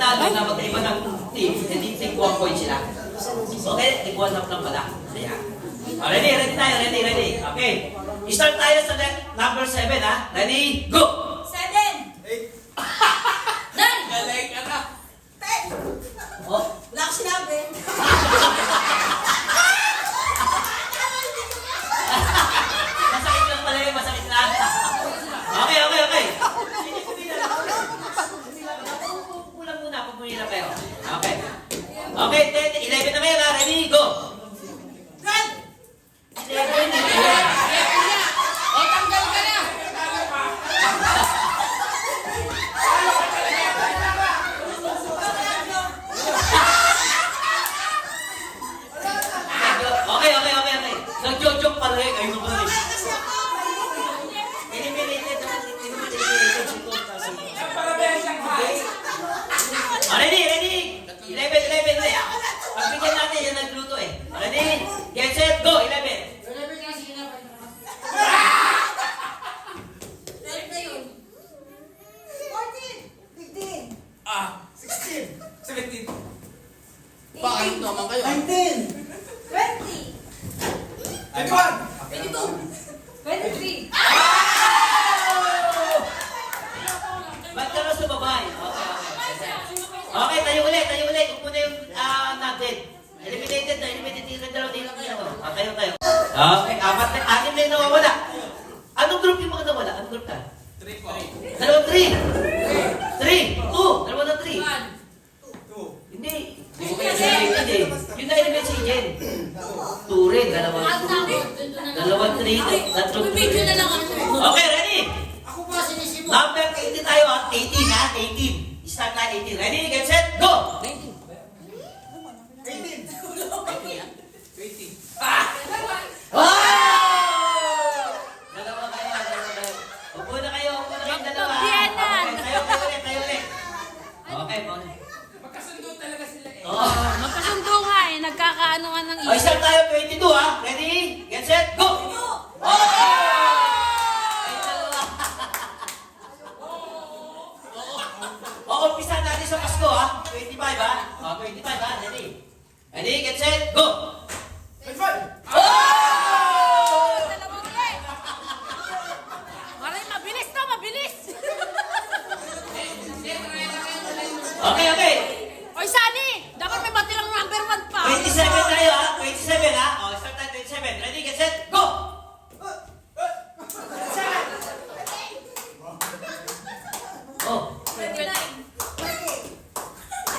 nanalo na magkaiba ng team, hindi tig-1 point sila. Okay, tig-1 up lang pala. Ayan. Ready tayo, ready. Okay. Start tayo sa number 7, ha? Ready, go! 7. 8. Done. Galing ka na. 10. Oh. Wala ko sinabi. Masakit lang pala yun, masakit lang. Okay. Pulang muna, pag muna kayo. Okay. Okay, 10, 11 na kayo, ha? Ready, go! 11, 11. O, tanggal ka na. Okay. Nag-joke pala eh. Kayo na pala eh. Kasi ako. Eliminated. Para ba yan siyang high? Ready? 11 na yan. Pagbigyan natin yan nagluto eh. Ready? Get set, go! 11. 12 na yun. 14. 15. 16. 17. 18. Bakit naman kayo? 20. 21. 22. 23. Ba't ka na sumabay? Okay, tayo ulit. Kung muna yung natin. Eliminated na. Eliminated na. Tayo. Okay, anim na yung nawawala. Anong group yung mga nawala? Anong group ka? 3 po. Dalawang 3. 2. Dalawa ng 3. 2. Hindi. Yung na-eliminate si Jen. 2 rin. Dalawang 3. Tatlong 3. Video na lang ako. Okay, ready? Ako pa sinisibo. Number 18 tayo ha. 18 ha. 18. Start na 18. Ready? Get set. Go! 18. 20. Wow! Dalawa kayo. Upo na kayo dalawa. Magpagbiyanan. Okay, tayo ulit. Okay, po. Magkasundo talaga sila eh. Oh. Magkasundo nga eh, nagkakaanoan ng Okay, start tayo 22 ha. Ready? Get set. Go! Umpisa natin sa Pasko ha. 25 ha. 25 ha. Ready, get set, go! 25. Dalawang ulit. Maray, mabilis to, mabilis. Okay. Oy, Sani, dapat may batirang number 1 pa. 27 tayo ha. 27 ha. Start tayo 27. Ready, get set, go! Oh. 29.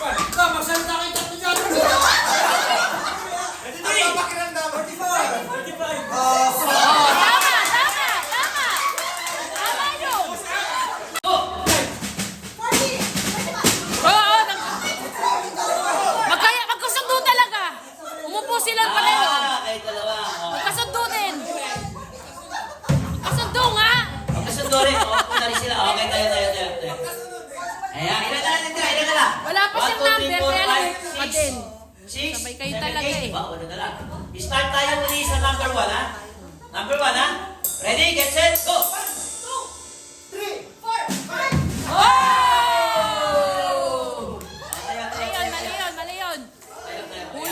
Ikaw, magsalita kayo tatlo dyan. Ang pakiramdam. 45. Tama. Tama yun. Go! 40. Oo, magkasundo talaga. Umupo silang pareho. Kayo dalawa. Magkasundo din. Magkasundo nga. Magkasundo rin. Upo na rin sila. Okay, tayo. Ayan, ilan na lang. Wala pa siyang number, kaya lang pa din. 6, Sabay kayo talaga eh. Wala na lang. Start tayo muli sa number 1 ha. Number 1 ha. Ready, get set, go! 2, 3, 4, 5. Oh! Tayo. Mali yun. Huli.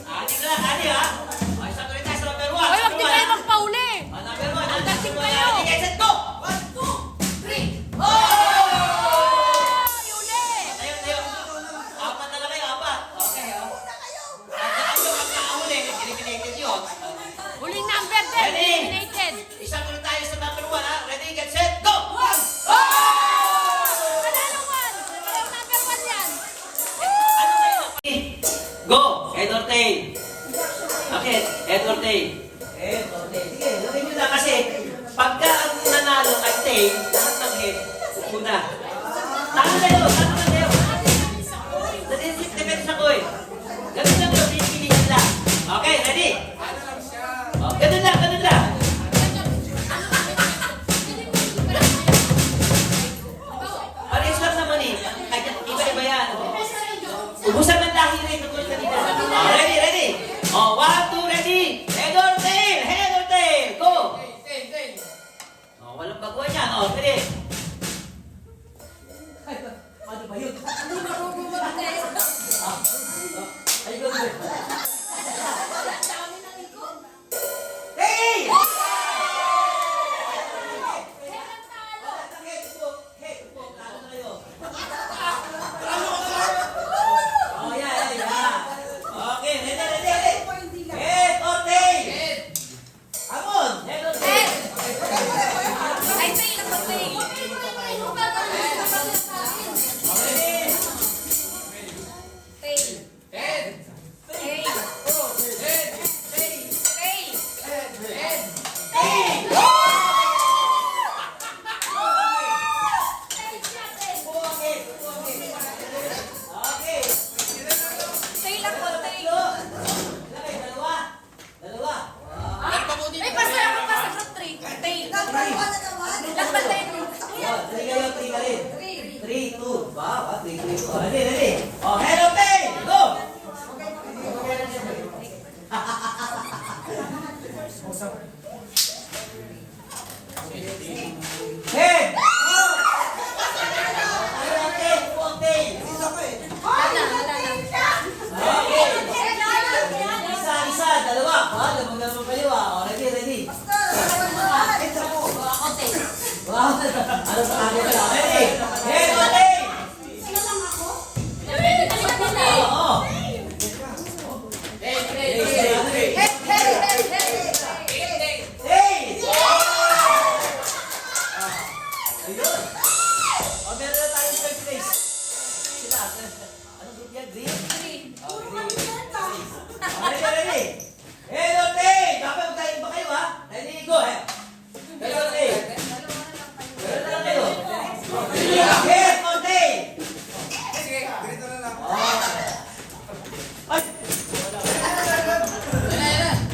Ani ka lang, ani ha. Okay, start ulit tayo sa number 1. Hoy, wag din kayo magpauli. Number 1 ha. Ang dating kayo. Ready, get set, go! 1, 2, 3. Tayo. Apat na lang kayo, apat. Okay, ha. Magkakahuli. Eliminated yun. Huling number din. Ready? Eliminated. Start ulit tayo sa number 1 ha. Ready, get set, go! Panalo 1. Walang number 1 yan. Ano kayo? Go! Head or tail? Bakit? Head or tail? Sige, lagay nyo na kasi pagka ang nanalo ay tail, lahat ng head, una. Tama kayo. Depende ko eh. Ganun lang yun, pinipiliin lang. Okay, ready? Ano lang siya? Ganun lang. Pares lang naman eh. Iba-iba yan. Ubusan ng lahi rin. Ready? 1, 2, ready? Head or tail? Go! Walang baguhan yan. Pwede. Hey! Oh, yeah. Okay, ready. Head or tail? Amon, head or tail? Ay, tail lang ba, tail? Ready? Tail. Head. Tail. Head. Tail. Head. Okay. Tail lang po, tail. Lagay, dalawa. Ay, pasa ako, pasa group 3. Tail. Lang ba tail? Three kayo, three ka rin. 3, 2. Wow, 3, 2. Ready. Oh, head or tail? Go! Head! Head or tail? Wala, wala lang. Okay. Isa, dalawa. Lamang naman kayo ah. Ready. Ako, tail. Wow. Ano sa akin pala? Ready. Head or tail? Oo. Head. Tail! Ayun. O, meron na tayong third place. Sila. Anong group yan? Green? Ready. Head or tail? Dapat magkain ba kayo ha? Ready, go. Head or tail? Meron na lang kayo. Head or tail? Sige, ganito na lang. Ay!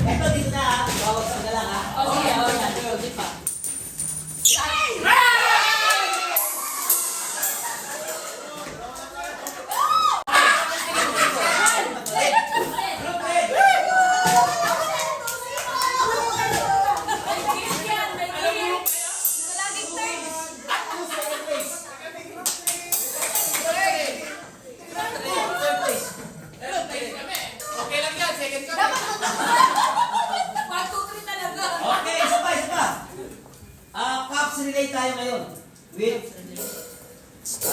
Eto dito na ha. Bawag ka na lang ha. Okay. Sige pa. Group red. Second place. Third place. Okay lang yan, second kami. Okay, isa pa. Cups relay tayo ngayon. With...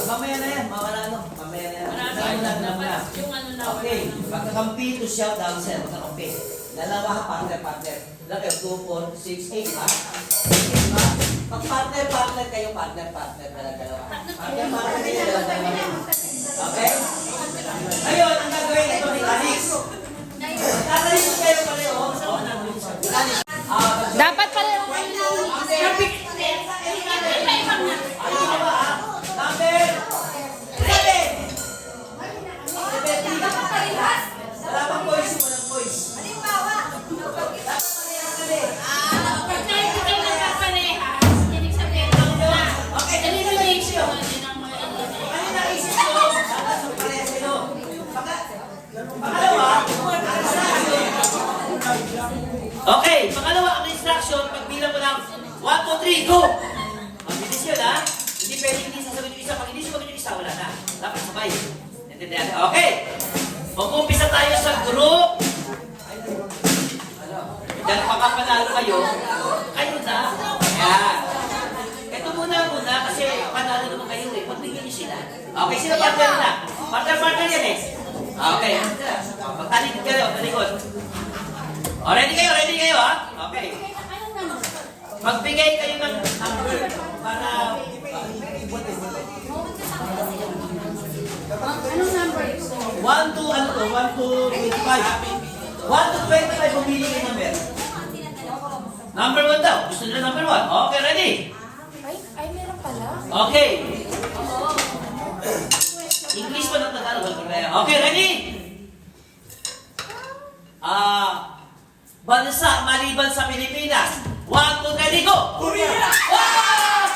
mamaya na yan, mamaya na yan. Yung ano na. Okay, magkakampi to shout down sir, magkakampi. Dalawa, partner. Laki, 2, 4, 6, 8 ha? 8 ha? Pag partner kayo, partner, dalawa. Partner kayo, dalawa. Okay? Ngayon, ang gagawin ito ni Alex. Tatalikod kayo pareho. Alex. Dapat pala yung Ano ba ha? Number 7. 17. Wala pang voice, walang voice. Dapat parehas kami. Okay, kanina isip ko, dapat sa parehas kayo. Pangalawa, okay, pangalawa ang instruction, pagbilang mo ng 1, 2, 3, go! Mabilis yun ha? Hindi pwede hindi sasagot yung isa. Pag hindi sumagot yung isa, wala na. Dapat sabay. Intindihan? Okay. Mag-umpisa tayo sa group. Dahil pagkapanalo kayo, kayo na. Ayan. Ito muna kasi panalo naman kayo eh. Pagbigyan niyo sila. Okay, sino partner na? Partner yan eh. Okay. Magtalikod kayo, talikod. O, ready kayo ha? Okay. Magbigay kayo ng number para... Anong number? 1 to 25. 1 to 25 pumili kayo number. Number 1 daw. Gusto nila number 1. Okay, ready? Ay, meron pala. Okay. English pa ng Tagalog. Okay, ready? Bansa maliban sa Pilipinas. 1, 2, 3, go! Korea! Wow!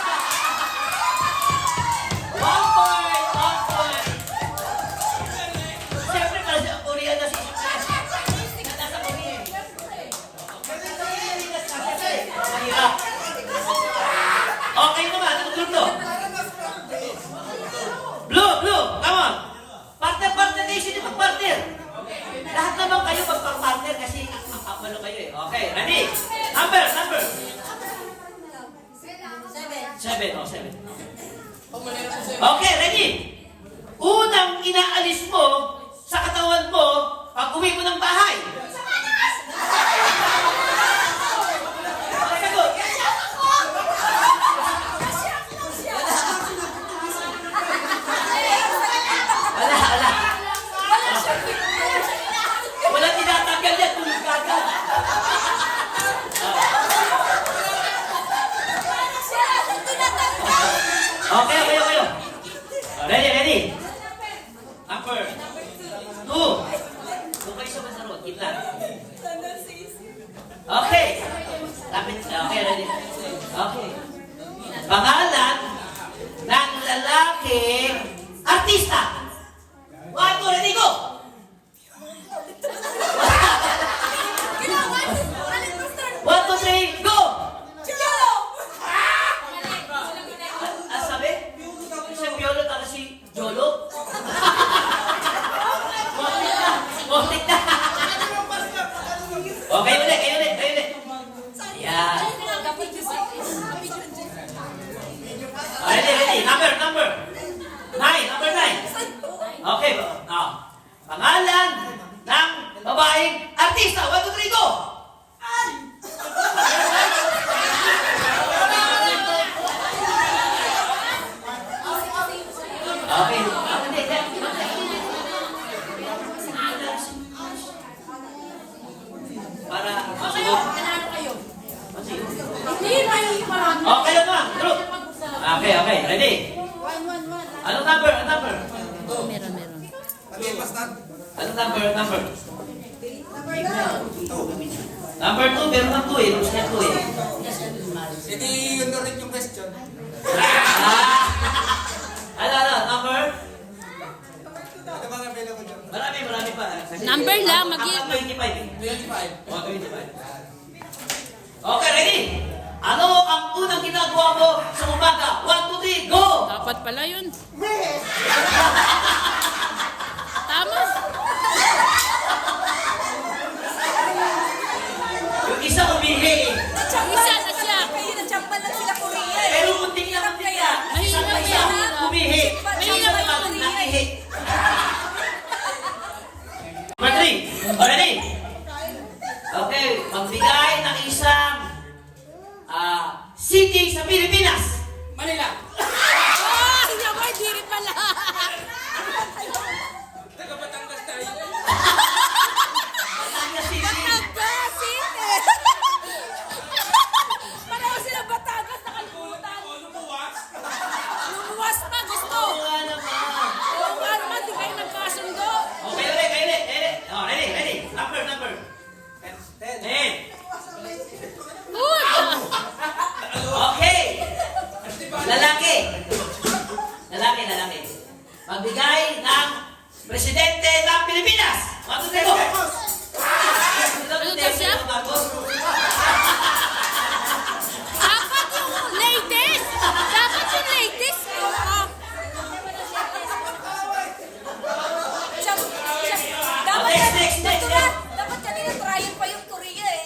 1 point. Siyempre, kasi ang Korea na si nasa Korea. Mahirap. Okay naman, ang group to. Blue, come on. Partner kayo, sino pag-partner? Lahat lang. Okay. Lapit. Okay, ready. Okay. Pangalan ng lalaking artista. 1, 2, ready, go! Ginawa! Alin mo, sir? 1, 2, 3, go! Cholo! Sabi? Si Piolo taka si Jolo? Motik na! Okay, ulit, kayo ulit, kayo ulit. Yan. Dapat yung Ready, ready. Number. 9, number 9. Okay. Pangalan ng babaeng artista. 1, 2, 3, go! Okay. Para masunod. Hindi, may marami. Okay na. True. Okay. Ready? Anong number? Meron. Okay, basta. Anong number? Number 2, meron ng 2 eh. Looks like 2 eh. Hindi yun na rin yung question. Ano, number? Ano bang available dyan? Marami pa. Number lang, magi- 25 eh. 25. Oh, 25. Okay, ready? Ano ang unang ginagawa mo sa umaga? 1, 2, 3, go! Dapat pala yun. Tama. Yung isa umihi eh. Isa na siya. Nagsambal lang sila Korea eh. Pero muntik na. Isang Mahirap isa yan. umihi. Mahirap Isa yan. naman nakihi. Number 3. Ready? Okay, magbigay ng isang city sa Pilipinas. Manila. Ah, yabay, di rin pala. Taga Batangas tayo. Batangas City. Batangas City. Pareho sila Batangas, nakalimutan. Lumuwas. Lumuwas pa, gusto. Oo nga naman. Oo nga naman, di kayo nagkasundo. Okay, ulit. Oh, ready. Number. 10. Uy! Okay. Lalaki. Magbigay ng presidente ng Pilipinas. 1, 2, 3, go! Ano daw siya? Dapat yung latest. Oo. Next. Dapat kanina trial pa yung Korea eh.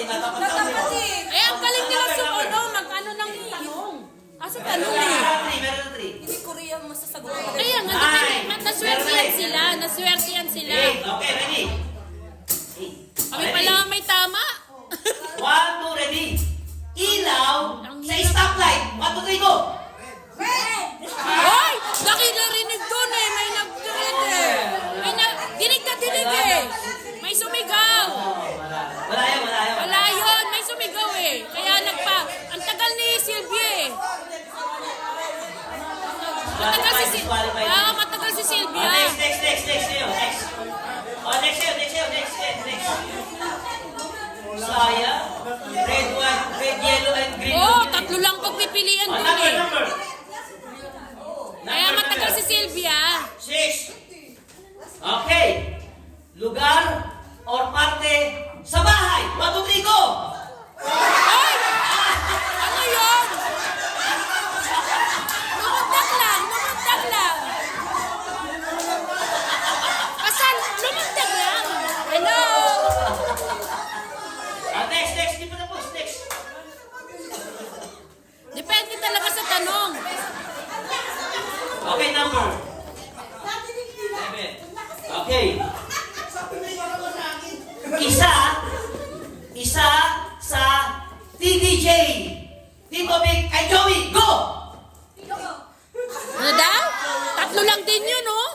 Natapat eh. Eh, ang galing nila sumunod. Mag-ano ng tanong. Kasi tanong eh. Meron 3. Hindi Korea masasagot. Kaya nga, naswertihan sila. Okay, ready? Kami pala may tama. 1, 2, ready? Ilaw sa stoplight. 1, 2, 3, go! Hoy! Nakilarinig doon eh. May nag-dinig eh. Dinig eh. May sumigaw. Wala yun. Wala yun. May sumigaw eh. Kaya ang tagal ni Sylvia eh. Matagal si Sylvia. Next. Sayang. Red, yellow, and green. Oh, tatlo lang pagpipilian doon eh. Number. Kaya matagal si Sylvia. 6. Okay. Lugar or parte sa bahay. 1, 2, 3, go! Hoy! Ano yun? Lumundag lang. Asan? Lumundag lang. Hello? Next. Di pa tapos. Next. Depende talaga sa tanong. Okay, number. 7. Okay. Isa sa TDJ. Tito Vic and Joey, go! Ano daw? Tatlo lang din yun, oh.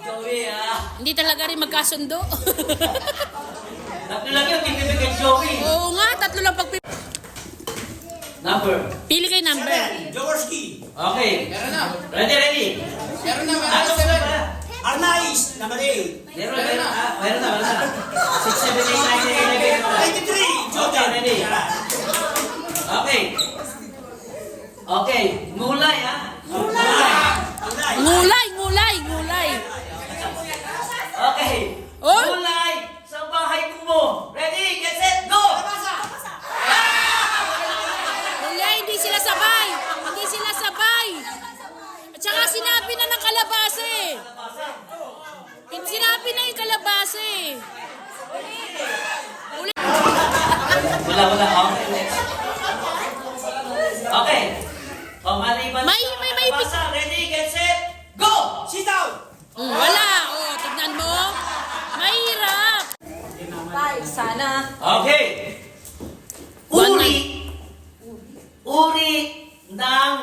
Joey, Hindi talaga rin magkasundo. Tatlo lang yun, Tito Vic and Joey. Oo nga, tatlo lang Number. Pili kay number. Jaworski. Okay. Meron na. Ready? Meron na. Ano ba? Arnaiz na mali. Meron na. 6, 7, 8, 9, 10, 11. 93. Okay, ready. Okay. Okay, ngulay ha. Ngulay. Okay. Oh. Ngulay sa bahay mo. Ready, get set, go! Ngulay, hindi sila sabay. At saka sinabi na ng kalabase. Sinabi na yung kalabase. Wala. Okay, next. Okay. O, maliban May basa. Ready, get set, go! Sitaw. Wala. Oh, tignan mo. Mahirap. Sana. Okay. Uri ng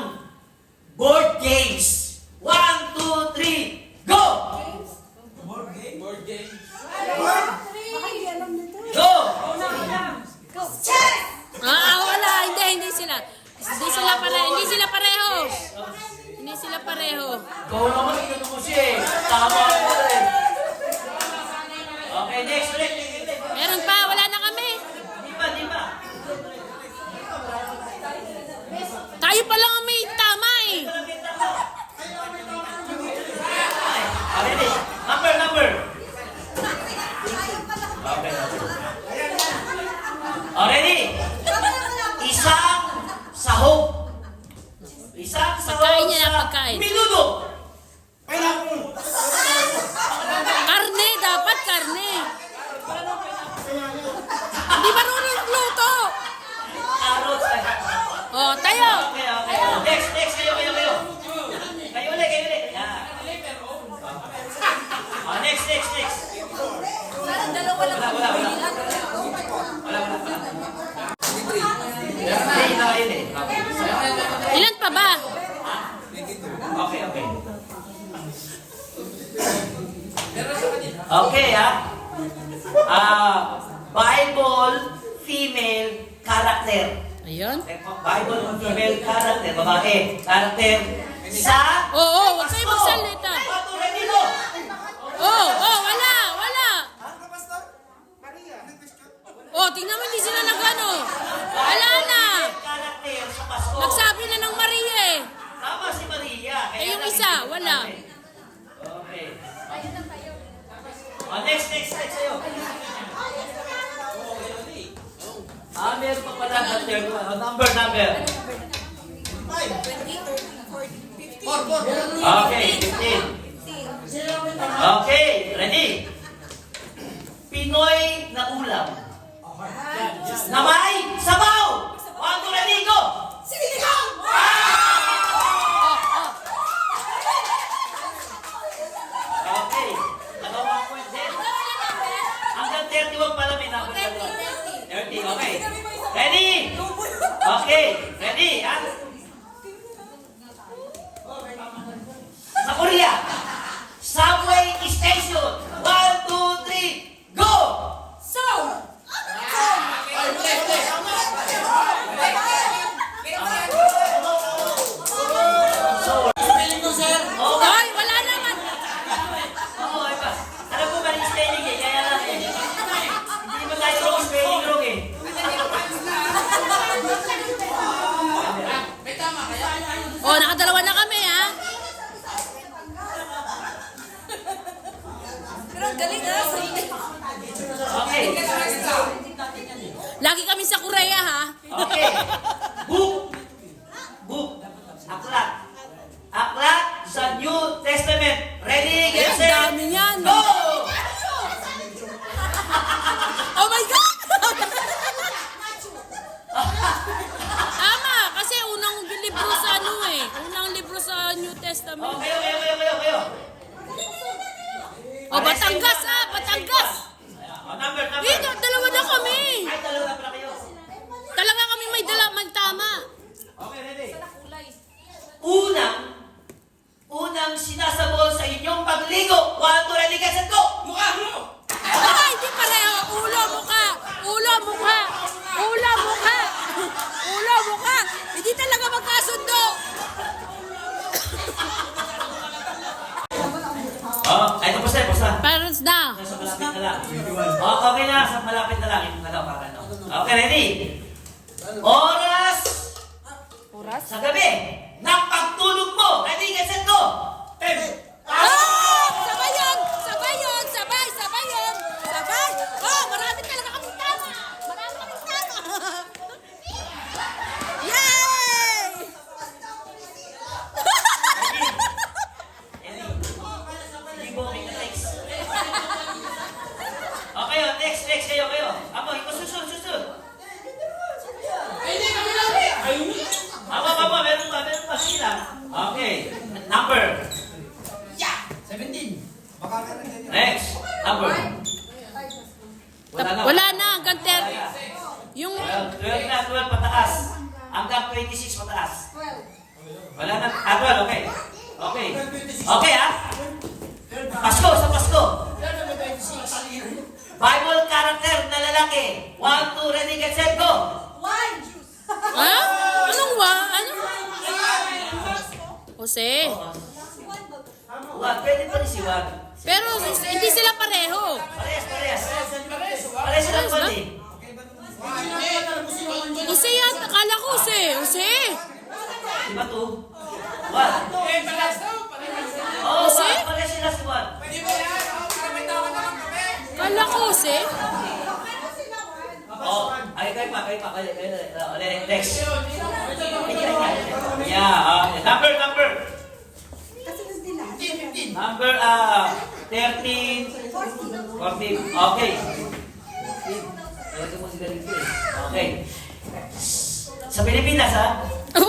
board games. 1, 2, 3, go! Board game. Go! Wala. Hindi sila. Hindi sila pareho. Go naman, ito mo siya eh. Tama ako rin. Okay, next ulit. Meron pa, wala na kami. Di ba? Tayo pa lang ang may tama eh. Ready? Number. Okay. Ready? Isang sahog. Pagkain niya na, pagkain. Minuto. Karne, dapat karne. Hindi marunong luto. Carrots. Oh, tayo. Okay. Next. Kayo. Kayo ulit. Yeah. Next. Sana dalawa lang ang Wala. pilihan. Hindi na kayo eh. Ilan pa ba? Okay. Okay, ha? Bible female character. Ayun. Bible female character, babae. Character sa... Oo, huwag kayo magsalita. Patuloy dito! Wala. Oh, tingnan mo, hindi sila nagano. Wala na. Character sa Pasko. Nagsabi na ng Maria eh. Tama si Maria. Kaya Yung isa, wala. Okay. Next sa'yo. Meron pa pala number. 20, 30, 40, 50. Okay, 15. Okay, ready? Pinoy na ulam. Na may sabaw! 1, 2, ready, go! Sinigang! Okay, nagawa ko din. Hanggang 31 pala may number. 30, okay. Ready? Okay, ready, ha? Sa Korea, subway station. 1, 2, 3, go! Ay, wala naman. Oo, iba. Alam mo ba yung spelling eh, kaya lang eh. Hindi mo tayo wrong spelling wrong eh. Oh, nakadalawa na kami ha. Pero ang galing ha. Okay. Lagi kami sa Korea ha. Okay. Book. Aklat sa New Testament. Ready, get set, Dami yan. go! Oh my God! Tama, kasi unang libro sa unang libro sa New Testament. Kayo. Oh, Batangas ha, Batangas. Number. Dito, dalawa na kami. Ay, dalawa na pala kayo. Talaga kami may tama. Okay, ready? Unang sinasabol sa inyong pagligo. 1, 2, ready, get set, go! Mukha! Ay, hindi pareho. Ulo, mukha. Hindi talaga magkasundo. seconds na. Nasa malapit na lang. Okay na, sa malapit na lang. Yung kakano. Okay, ready? Oras Oras? sa gabi ng pagtulog mo. Ready, get set, go! Ah! Sabay yun! Sabay yun! Sabay! Sabay yun! Sabay! Oh, marami talaga kaming tama! Marami kaming tama! Yay! Hindi mo okay na next. Okay, next kayo. Ako, susunod. Aba, meron pa sila. Okay, number. 17. Next, number. Wala na, hanggang 30. Yung 12 na, 12 pataas. Hanggang 26 pataas. Wala na, 12, okay. Okay, ha? Pasko, sa Pasko. Bible character na lalaki. 1, 2, ready, get set, go! ha? Anong wa? Ano? Jose. Juan, pwede pa rin si Juan. Pero hindi sila pareho. Parehas. Parehas sila pa rin. Jose yan, akala ko Jose. Jose. Diba to? Juan. Oo, Jose? Juan, parehas sila si Juan. Akala ko Jose. Oh, kayo pa. Next. Yeah, number. Number 13, 14. Okay. Talaga mo si galing ko eh. Okay. Sa Pilipinas ha,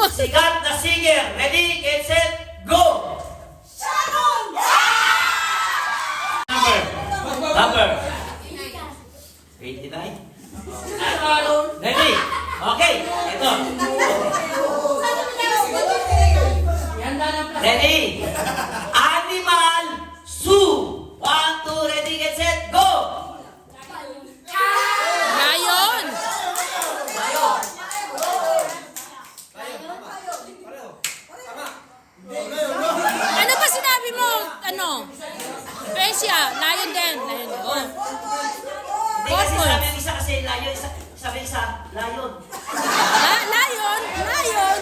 sikat na singer. Ready, get, set, go! Number 89. Ready? Okay, ito. Ready? Animal Zoo. 1, 2, ready, get, set, go! Lion. Ano ba sinabi mo? Ano? Pesia. Lion din. Lion din. Oh. Hindi kasi sabi yung isa kasi lion, sabi yung isa lion. Ha? Lion. Lion.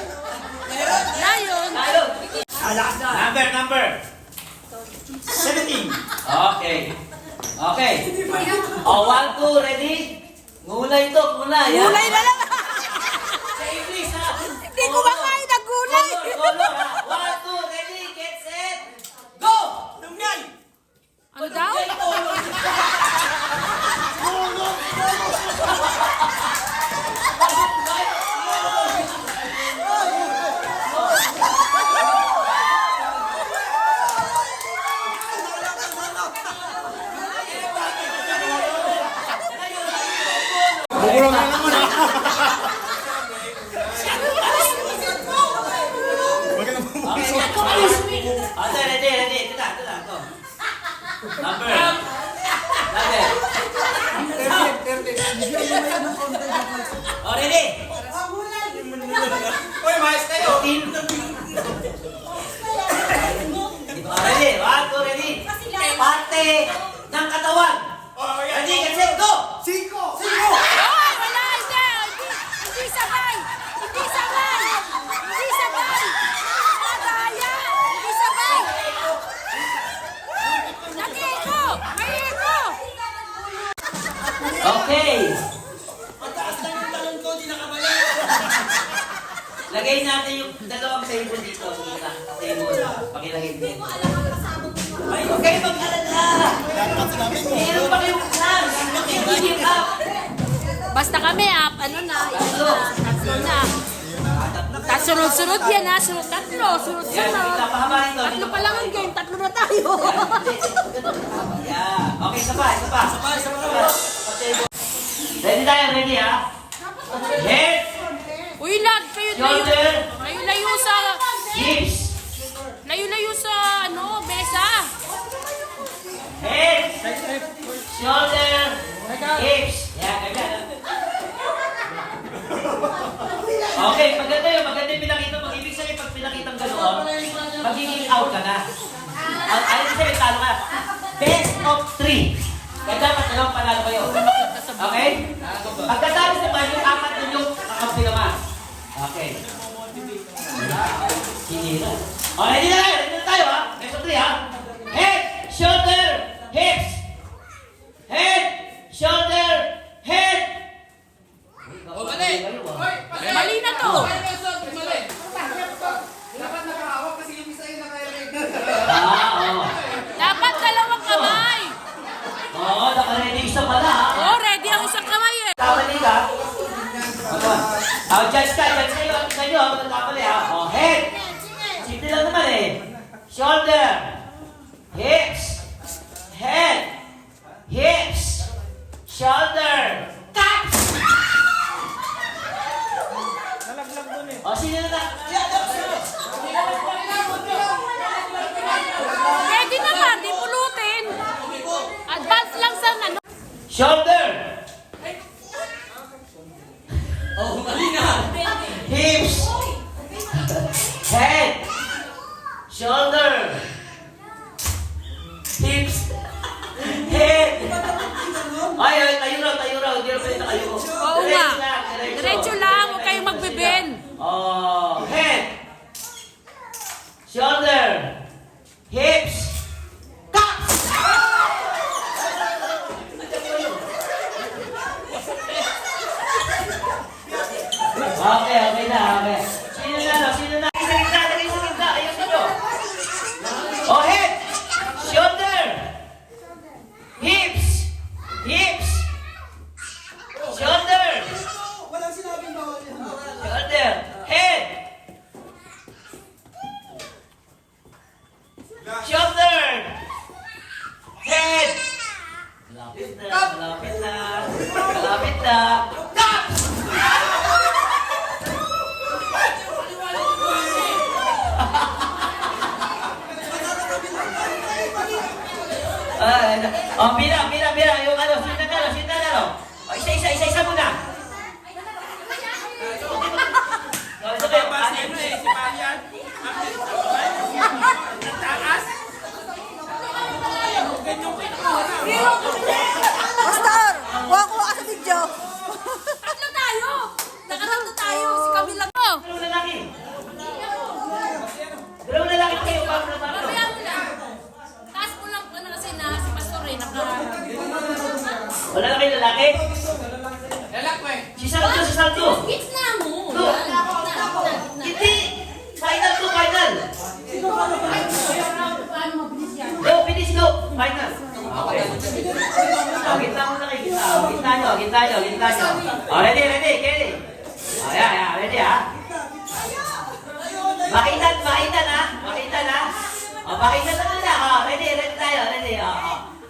Lion. Lion. Number. 17. Okay. Oh, 1, 2, ready? Ngulay to, ngulay. ha? Gulay na lang. Sa English ha? Hindi ko makain ng gulay. Color ha? 1, 2, ready, get, set, go! Ano daw? Okay, ready. Ito na. Ito. Number. Oh, ready? Uy, mais kayo. 15. Ready? 1, 2, ready? Parte ng katawan. Ready, get, set, go! 5. Ay, wala. Hindi sabay. Hindi sabay. Madaya. Hindi sabay. Nag-eko. May eko. Okay. Pataas lang yung talon ko, di nakabalik. Lagay natin yung dalawang table dito. Sa table. Pakilagay din. Ay, okay, mag-alala. Meron pa kayong class. Give up. Basta kami, ano na, tatlo na. Tapos sunod-sunod yan, ha? Tatlo, Yan, sunod-sunod. napahaba rin to. Tatlo pa lang ang game, tatlo na tayo. Yeah. Okay, isa pa. Ready tayo, ready ha? Head, Uy, lag, shoulder, layo-layo sa, hips. layo-layo sa, besa. Head, shoulder, hips. Yan, ganyan. Okay, maganda yung pinakita mo. Ibig sabihin, pag pinakitang ganoon, magiging out ka na. Ayun sabihin, talo ka. Best of 3. Kaya dapat dalawang panalo kayo. Okay? Pagkatapos naman, yung apat na yung kakampi naman. Okay. Sinira. O, ready na kayo. Ready na tayo, ha? Next of 3, ha? Head, shoulder, hips. Head, shoulder, head. O, mali! Mali na to. Mali! Dapat nakahawak kasi yung isa yung nakayarig. Oo. Dapat dalawang kamay. Oo, naka-ready isa pala, ha? Oh, ready ang isang kamay eh. Kamali ka? Judge ka, judge kayo. Tingnan nyo, ako nagkamali, ha? O, head. Simple lang naman, eh. Shoulder. Hips. Head. Hips. Shoulder. Caps. O, sino na? Ready naman, di pulutin. Advance lang sa ano. Shoulder. Oh, mali na! Hips. Head. Shoulder. Hips. Head. Ay, tayo raw. Hindi na pwede na kayo. Oo nga. Diretso lang, huwag kayong magbibend. Oh, head. Shoulder. Hips. Cups. Okay na. Sino na? Lagay sa gitna. Ayusin nyo. Oh, head. Shoulder. Hips. Shoulder. Walang sinabing bawal yan. Shoulder. Head. Shoulder. Head. Malapit na. Cups. Bira. Yung ano, sinta na. O, isa muna. O, ito kayo. Si Marian. Nagtaas. Pastor, kuha ka sa video. Tatlo tayo. Nakatatlo tayo. Si Camila ko. Dalawang lalaki kayo. Paano na paano? Mamaya mo lang. Taas mo lang ano kasi na si Pastor eh. Wala na kayo lalaki? Lalakwe. Si Salto. Gitna mo. No. Hindi. Final. Go, finish. Final. Okay. Gitna muna kayo. Gitna nyo. O, ready. Kelly. Ayan. Ready, ha? Makitan, ha? O, makitan na muna. O, ready tayo. Ready.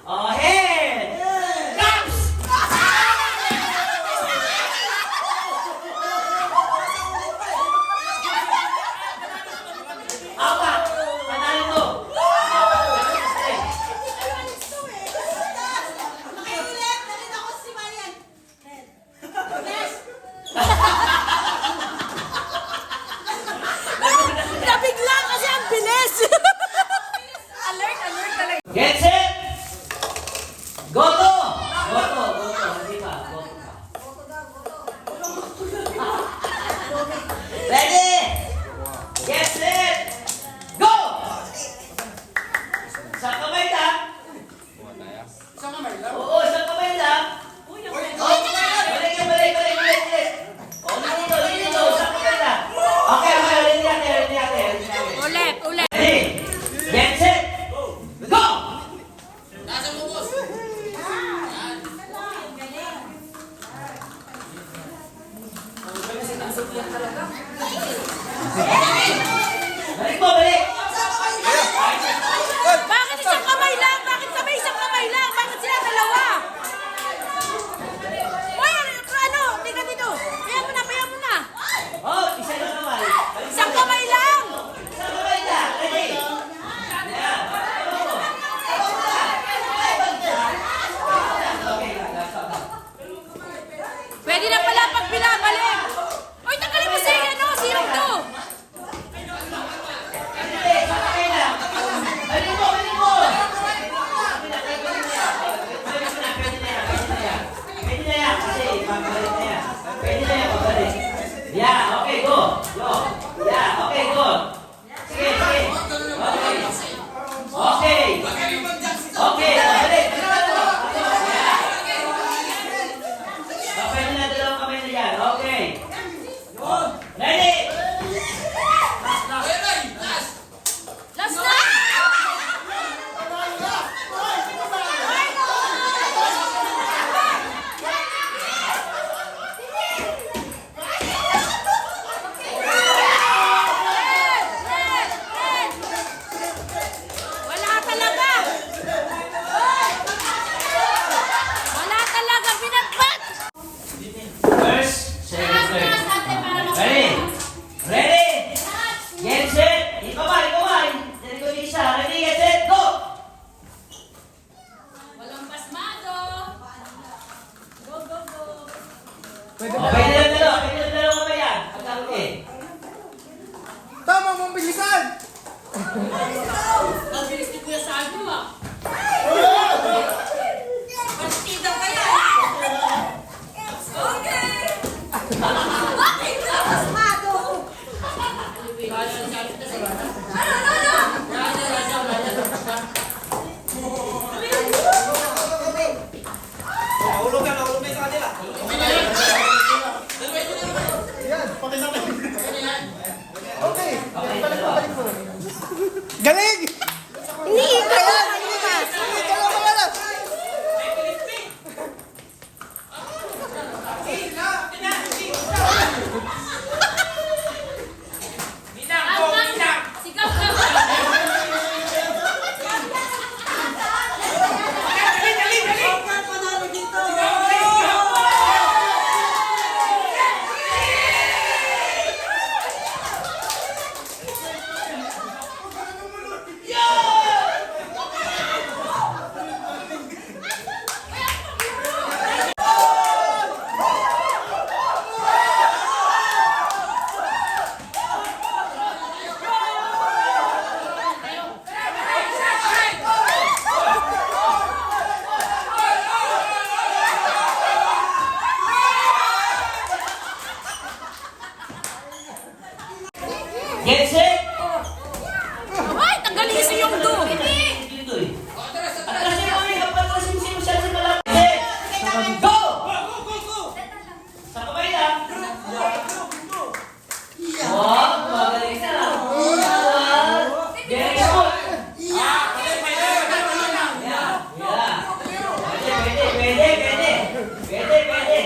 O, head. Cups. Apat. Panalo to. Nabigla kasi ang bilis. Alert talaga. Get set. Go to. Hindi pa. Ready. Get set. Go. Sa kamay lang. Sa kamay lang. Oo, sa kamay lang. Balik. Dito. Sa kamay lang. Okay. Ready natin. Ulit. Ready. Get set. Go. Nasa mo, boss. Balik. Bakit isang kamay lang? Bakit kami isang kamay lang? Bakit sila dalawa? Uy, ano? Tika dito. Paya mo na. Oh, isa lang naman. Isang kamay lang. Sa kamay lang. Ready. Pwede na pala pag binabalik. Uy, tanggalin mo si ano? Si Pwede Okay na lang dalawa. Pwede na dalawa pa yan. Pagkakuli. Tama mong bilisan! Mabilis ni Kuya Salvo ah. Partida pa yan. Okay. Bakit ka pasmado? Nahulog na yung kanila. Yan, pakisama. Okay. Okay, dalawa. Galing! Hindi ka yan! Hindi ka! Sigaw ka. Get set! Ay, tanggalin si yung do. Dito eh. Atrasin mo eh. Atrasin si Michelle sa malapit. Set! Go! Sa kamay lang. Wow, magaling ka. Very good. Yeah. Pwede.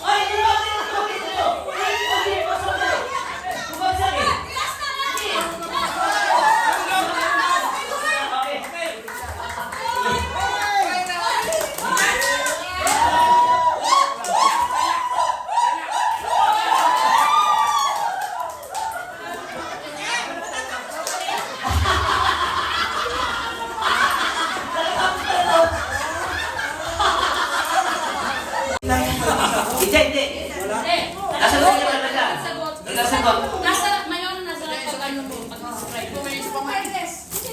Ay, dito. Bumagsak eh. Okay. Hindi. Nasa loob niya talaga. Nasagot. Nasa mayon nasa pag ano mo pag-subscribe.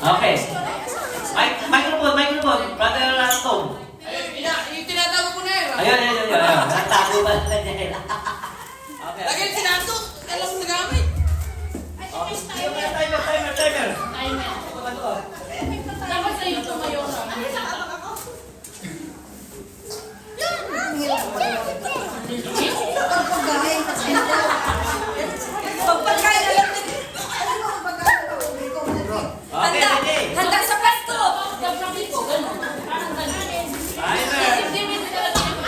Okay. Microphone. Brother Tom. Yung tinatago ko na eh. Ayun. Natago ba na niya? Okay. Lagi yung tinato. Alam mo nagamit. Timer. Timer. Dapat sa'yo ito mayon. Pagpagkain alam mo. Okay, ready. Handa sa pasto. Sabi ko, gano'n. Parang gano'n. Timer.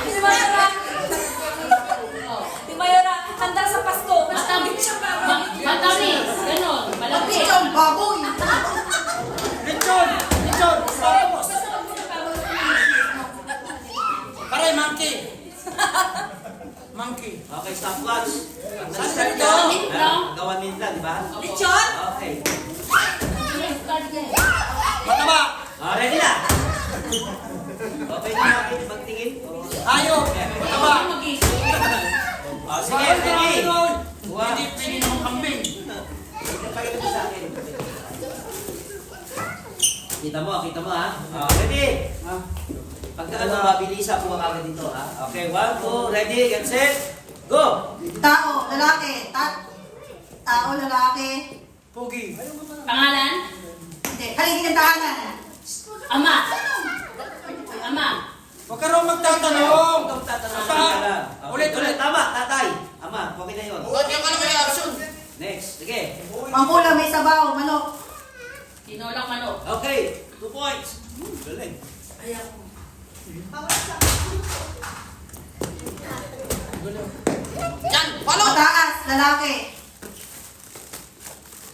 Si Mayora. Si Mayora, handa sa Pasko. Matamis siya pa. Matamis. Gano'n. Malaki. Ang baboy. Lechon! Vamos! Pare, monkey. Okay, stopwatch. Saan ito? Gawan minta, di ba? Lechon? Okay. Mataba! Ready na? Okay na natin magtingin. Hayop! Mataba! Sige, ready. Hindi pwede naman kambing. Pakita mo sa akin. Kita mo ha? Ready? Pagka ano, mabilisa po kagad dito ha? Okay, 1, 2, ready, get set, go! Tao, lalaki. Tao, lalaki. Pogi. Pangalan? Hindi, haligi ng tahanan. Ama. Huwag ka raw magtatanong. Ikaw tatanong Basta, ka lang. ulit. Tama, tatay. Ama, okay na yun. Huwag ka na may action. Next, sige. Mangkula, may sabaw, manok. Tinolang manok. Okay, 2 points. Galing. Mataas, lalaki.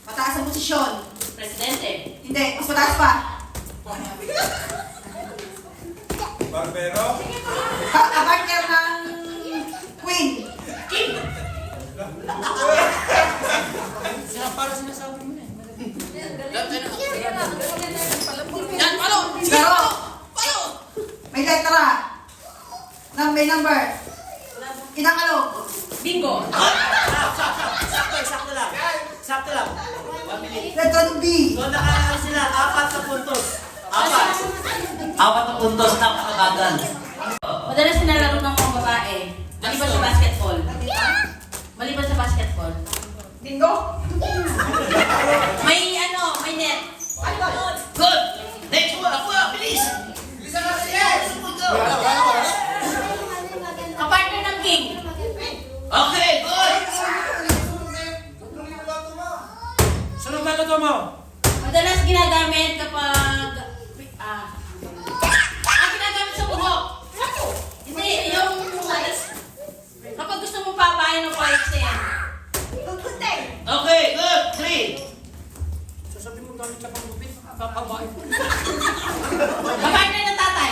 Mataas ang posisyon. Presidente. Hindi, mas mataas pa. Barbero? Kapartner ng Queen. Yan, palo! Pero, Palo! may letra. May number. Kinakalog. Bingo! Sakto lang. Sakto lang. 1 minute. Letra ng B. So nakakaan sila, 4 na puntos. 4 na puntos, napakabagal. Madalas sinalaro ng mga babae. Maliban sa basketball. Maliban sa basketball. Bingo. May may net. Good! Next one, ako, bilis! Bilisan natin yan! Kapartner ng king. Okay, good! Sunod ba ito mo? Madalas ginagamit kapag ginagamit sa buhok. Hindi, yung kapag gusto mo papayan ng poison. Okay, good! 3. Sasabihin mo gamit siya pang lupit. Papabain. Kapartner ng tatay.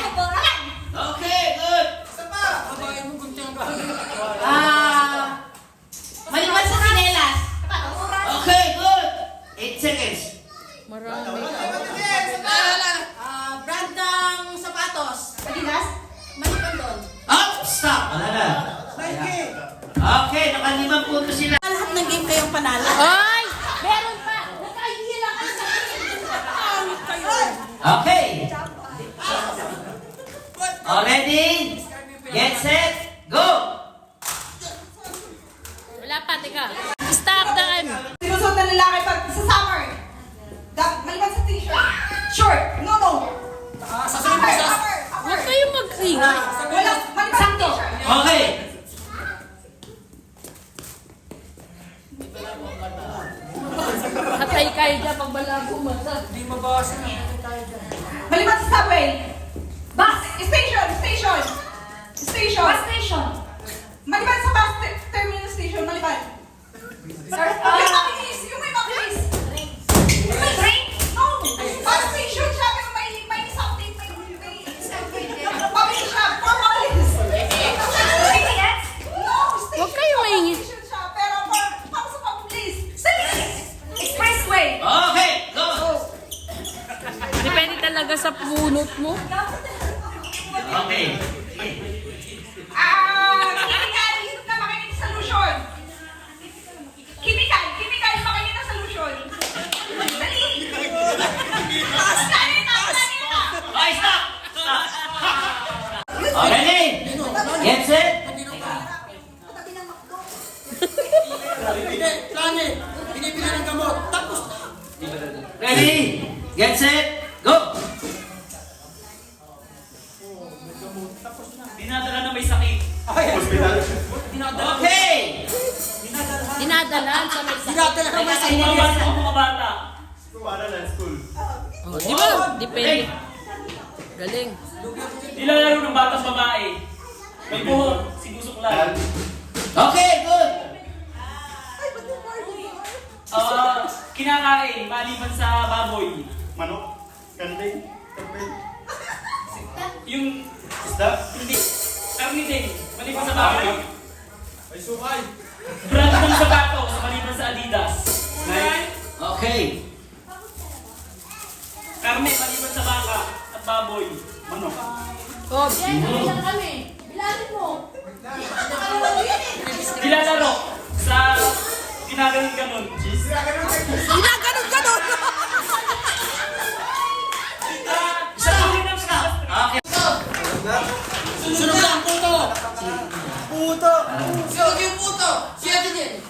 Okay, good! Isa pa! Papabain mo gunting ang bahay. Maliban sa sinelas. Okay, good! 8 seconds. Brand ng sapatos. Adidas. Maliban doon. Up! Stop! Wala na. Okay, naka 5 puntos sila. Lahat ng game kayong panalo. Ay! Meron pa! Naka-idea lang kayo sa akin. Okay. Ready? Get set, go! Wala pa, teka. Stop the time. Sinusuot ng lalaki pag sa summer. Maliban sa t-shirt. Short. No. Sasabihin mo sa... Upper. Huwag kayong mag-ingay. Wala. Maliban sa t-shirt. Okay. Hatay kayo dyan pag balago mo. Hindi mabasa na. Maliban sa subway. Bus. Station. Maliban sa bus terminal station. Maliban. Yung makinis. May drink? No. Bus station siya. Pero may something. May public siya. For police. CTS? No. Huwag kayong maingit. Station siya. Pero para sa public. Expressway. Okay, go! Depende talaga sa punot mo. Okay. Chemical na makinig solution. Chemical makinig na solution. Dali. Kanina. Okay, stop! Stop! Ready? Get set? Plane! Binibili ng gamot. Tapos na. Ready? Get set, go! Dinadala na may sakit. Okay! Dinadalan sa may Dinadala ka ba sa inyo? Pumabasa ko mga bata. Oh, di ba? Depende. Galing. Nilalaro ng batang babae. May buhok, sinusuklan. Okay, good! Kinakain, maliban sa baboy. Manok, kanding, kapil, Yung, isda, hindi, karni din, maliban sa baboy. May sukay. Brand ng sapatos, maliban sa Adidas. Okay. Karne, maliban sa baka at baboy. manok, Oh, bilang kami. Bilangin mo. Nilalaro sa ginaganon-ganon. Ginaganon-ganon. Stop! Okay. Sunod na ang puto! Puto! Sino yung puto? Siya din.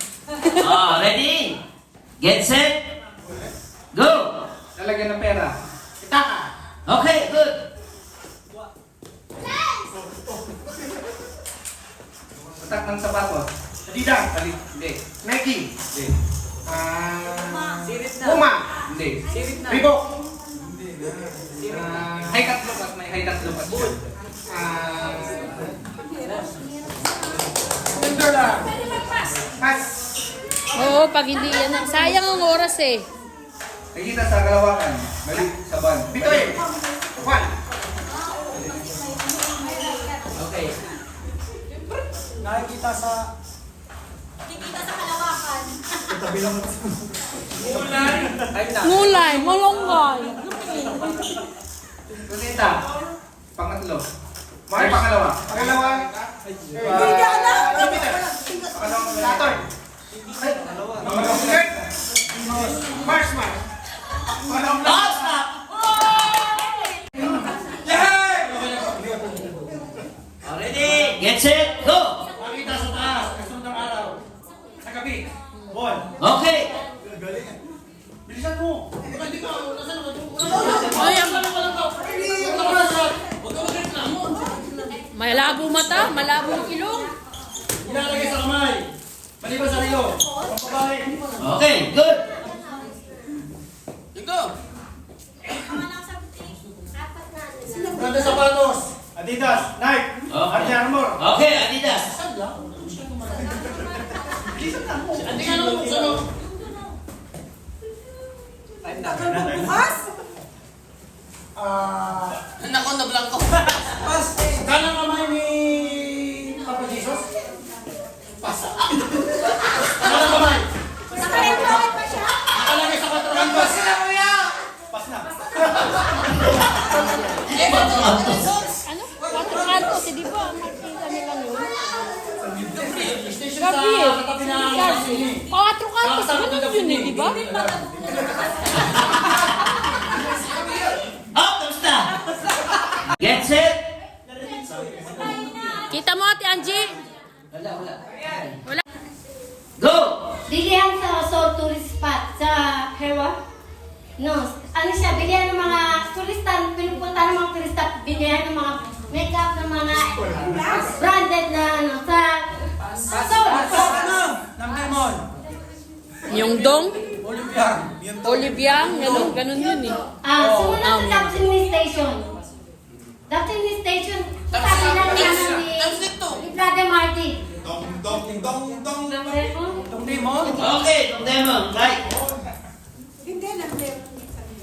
Ready? Get set, go! Lalagyan ng pera. Itaka! Okay, good! Tatak ng sapatos. Adidas. Hindi. Nike. Hindi. Puma. Hindi. Reebok. High cut lupas. May high cut lupas. Timberland. Oo, pag hindi yan. Sayang ang oras eh. Nakikita sa kalawakan. Mali sa ban. Bitoy! Juan! Okay. Nakikita sa... Kikita sa kalawakan. Tabi lang. Ngulay, malunggay. Lunita. Pangatlo. Ay, pangalawa. Pangalawa. Pangalawang Saturn. Ay, pangalawang third. Mars. Pangalawang Oh, stop! Ready? Get set, go! Makita sa taas. Kasunod ng araw. Sa gabi. Bon. Okay. Bilisan mo. Hindi ka. Ay, malabo mata, malabo ang ilong. Ilalagay sa kamay. Maliban sa iyo. Ang babae. Okay, good. Ganda sapatos. Adidas. Nike. Okay. Under Armour. Okay, Adidas. Hindi ka naman buksan mo. Bukas? Nako, na-blanco. Pas. Kanang kamay ni Papa Jesus. Pas. Kanang kamay. Naka-employed pa siya? Nakalagay sa katawan. Pas na, kuya. Pas na. Ano? 4 kantos, di ba? Makikita nila yun. Station Gabi sa eh. katabi ng Gabi. 4 kantos, ganun yun eh, di ba? Up, kamusta? Get set. Kita mo, Ate Angie? Wala. Go! Bilihan sa Sol Tourist Spot sa Hewa. No, ano siya, bilihan ng mga turista, pinupunta ng mga turista, bilihan ng mga makeup ng mga branded na ano, sa Sol. Ng Demon. Yung dong, Olympian. Oliviang, ganun yun eh. Sumunod sa Dapsing Station. Dapsing Station, sabi na niya ni Brother Marty. Dong. Telephone? Ng Demon. Okay, Demon, right.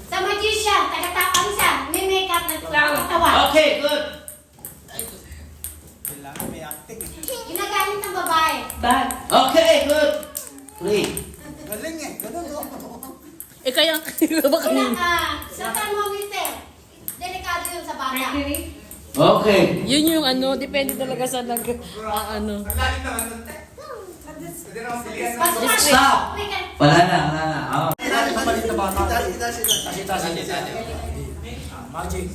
Sa magician, taga-tapang siya, may makeup na tawa. Okay, good. Ginagamit ng babae. Bag. Okay, good. Three. Galing eh. Ganun Eh kaya, ba kanina? Sa thermometer. Delikado yun sa bata. Okay. Yun yung ano, depende talaga sa ano. Stop. Wala na. Oh. Magic.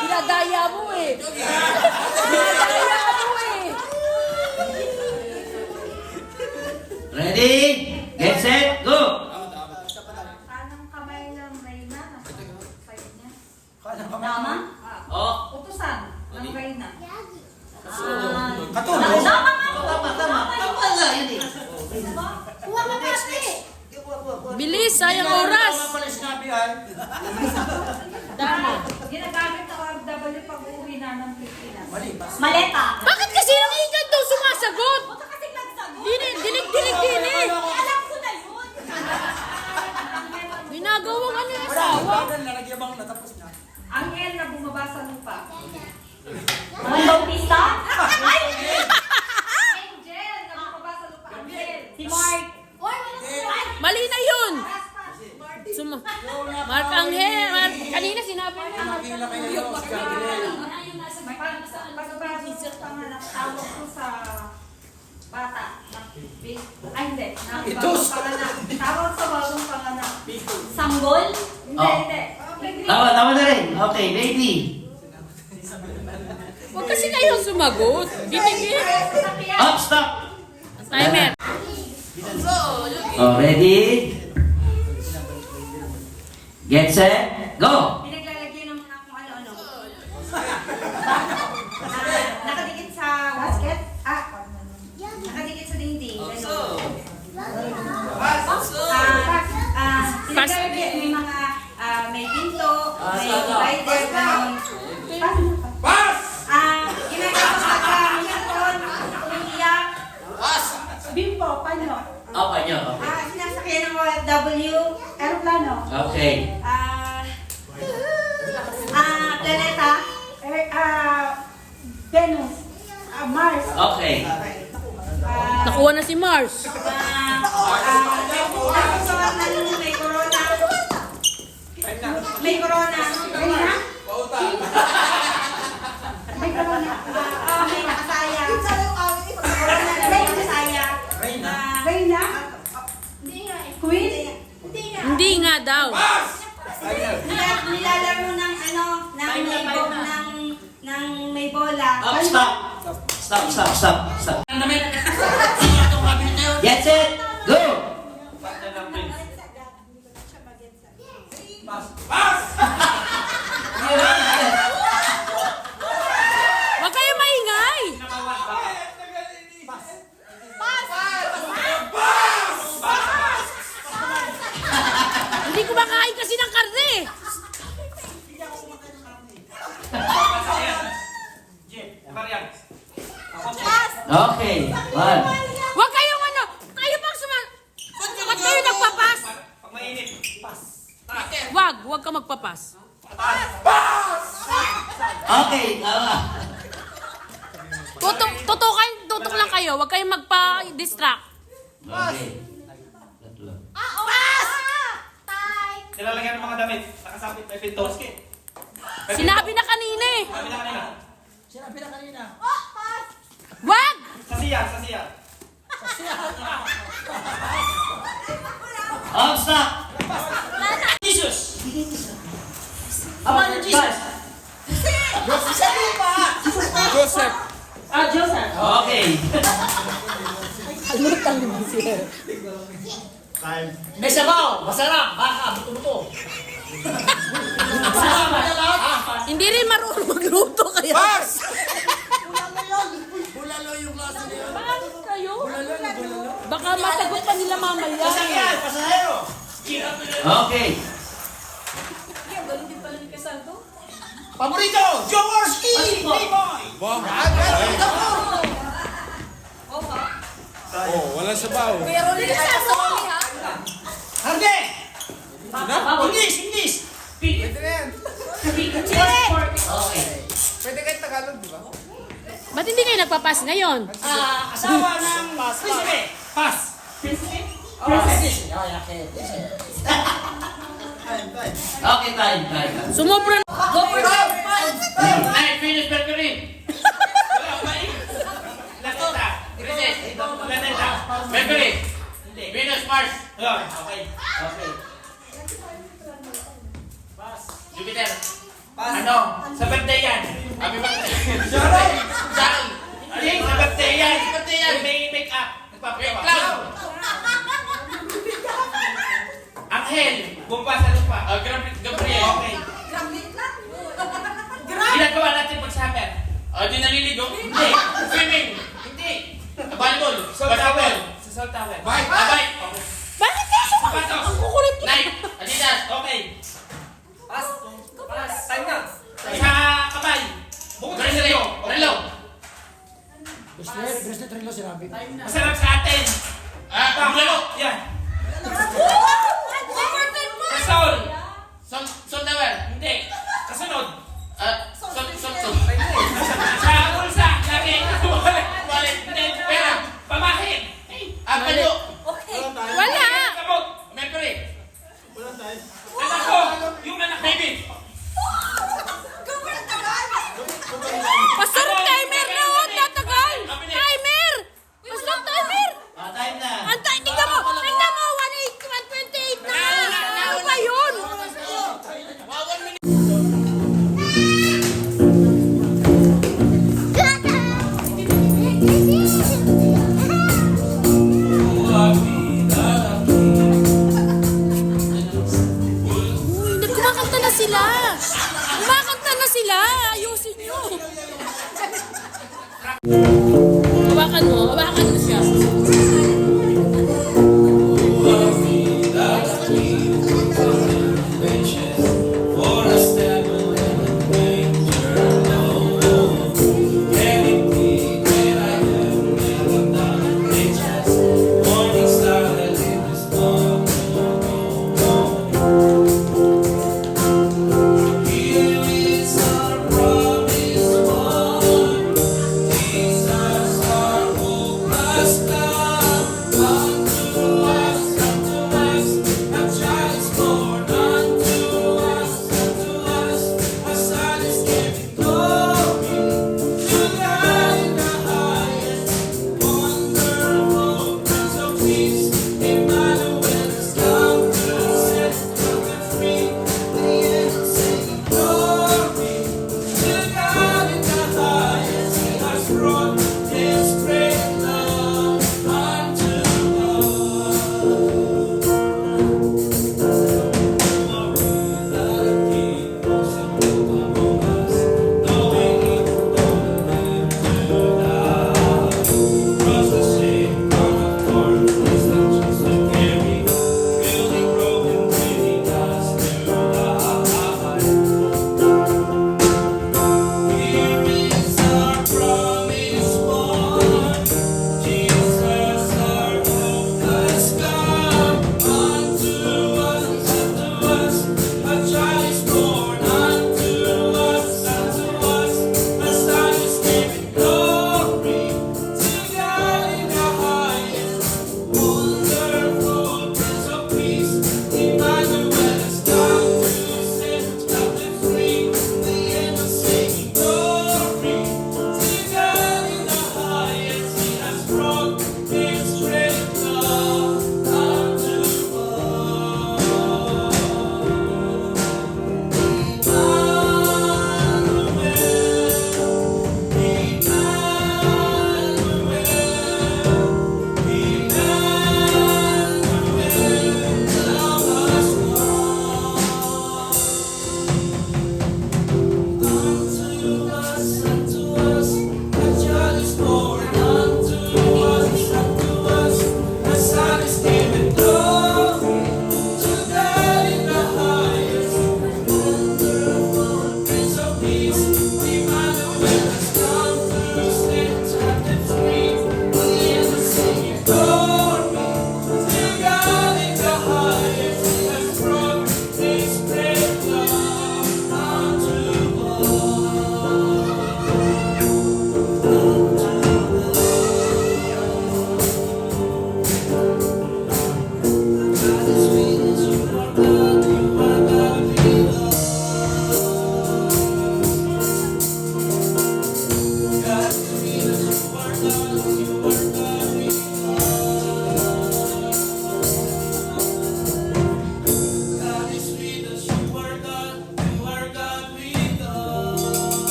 Dinadaya mo eh. Dinadaya mo eh. Ready? Get set, go! Anong kamay ng Reyna? Nasa side niya. Kanang Tama? Oh. Utusan ng Reyna. Katulog. Tama nga! Tama. Wala, yun eh. Kuha ka pati. Bilis, sayang oras. Tama pala sinabi ay. Tama. Ginagamit ng OFW pag uuwi na ng Pilipinas. Mali. Maleta. Bakit kasi yung agent daw sumasagot? Buta kasi nagsagot. Dinig. Alam ko na yun. Ginagawang ano yung asawa. Lalagyan bang natapos na? Ang L na bumaba sa lupa. Ang Bautista? Ay! Angel na bumaba sa lupa. Angel. Si Mark. Mali na yun. Mark Angel. Kanina sinabi mo. Nakakila kayo si Gabriel. Pagbago sa panganak, tawag ko sa bata. Ay, hindi. Itos. Tawag sa bagong panganak. Sanggol? Hindi. Tama na rin. Okay, baby. Huwag kasi kayong sumagot. Bibigyan. Up, stop. Timer. Oh, ready? Get set, go! Pinaglalagyan naman ako kung ano-ano. Nakadikit sa basket? Nakadikit sa dingding. May mga may pinto, may divider, may... Pass! Ginagawa sa pagka-meron, Aeroplano. Okay. Planeta. Venus. Mars. Okay. Nakuha na si Mars. May corona. May corona. May corona. May nakasaya. May nakasaya. Reyna. Queen. Hindi nga daw. Nilalaro ng ng may bola. Stop. Get set. Go. Huwag kayo maingay. Hindi ko makain kasi ng karne. Okay. One. Huwag kayong ano. Kayo pang Ba't kayo nagpapas? Pag mainit. Huwag ka magpapas. Okay. Tutok lang kayo. Huwag kayong magpa-distract. Okay. Tatlo. Nilalagyan ng mga damit. Nakasapit, may pinto. Sinabi na kanina eh. Sabi na kanina. Huwag! Sa siya. Stop. Jesus! Ama ni Jesus. Joseph. Joseph. Okay. Time. May sabaw. Masarap. Baka. Buto-buto. Hindi rin marunong magluto kaya. Pass! Bulalo yung klase niya. Bakit kayo? Baka masagot pa nila mamaya. Pasahero. Okay. Paborito. Jaworski. Playboy. Wow. Oh, walang sabaw. Hande. English. Pwede na yan. Okay. Pwede kahit Tagalog, di ba? Ba't hindi kayo nagpapas ngayon? Asawa ng Prinsipe. Pass. Prinsipe? Okay, time. Sumobra. Go for it. Night finish Berberin. Wala pa eh. Laneta. Laneta. Berberin. Venus Mars. Okay. Jupiter. Ano? Sa birthday yan. Happy birthday. Saan? Hindi, sa birthday yan. May make up. Nagpapayawa. Angel. Bumpa sa lupa. Gabriel. Okay. Ginagawa natin pag-summer. Di naliligo? Hindi. Swimming? Hindi. Volleyball? Basketball? Sa salt tower? Bike? Bike. Okay. Bakit kayo Sapatos? Ang kukulit niyo. Nike. Adidas. Okay. Pass. Time na. Sa kamay. Relo. Masarap sa atin. Bulalo. Yan. Sa Saul. Sol tower. Hindi. Kasunod. Sa bulsa. Lagi. Wallet. Hindi. Pera. Pamahin. Palo. Wala. Kamot. Mercury. Anak ko. Yung anak baby. Pastor, timer na o. Tatagal. Timer. Pastor, timer. Time na. Antay, tingnan mo. 128 na. Ano ba yun? Uy, kumakanta na sila. Kumakanta na sila. Ayusin nyo. Hawakan mo siya.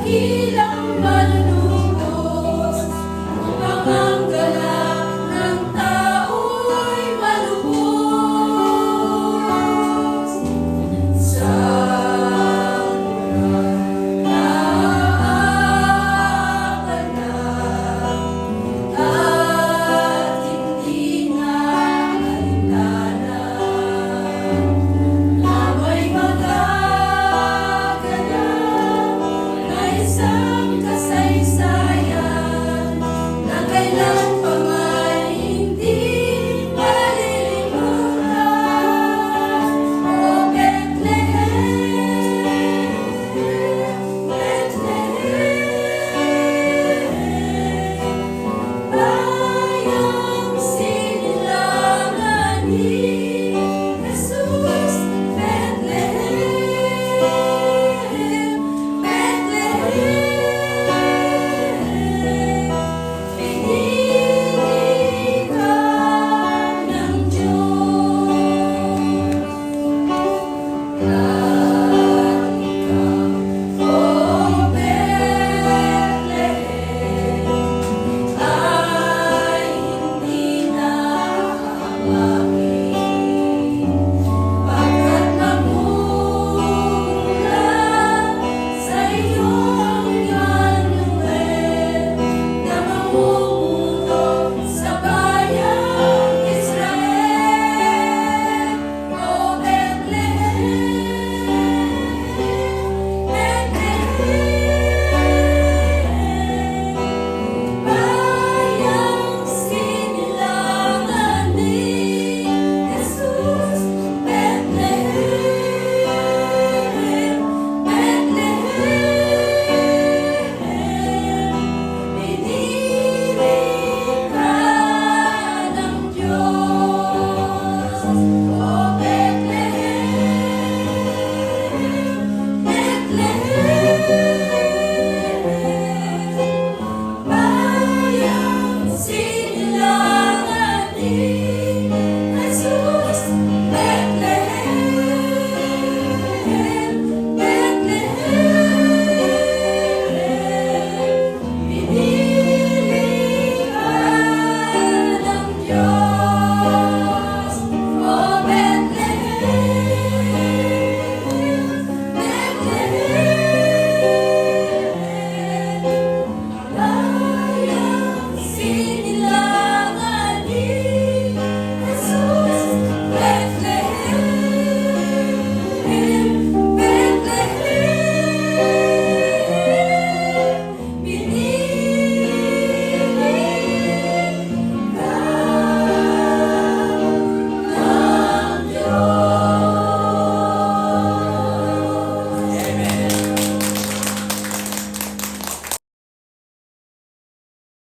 Lagi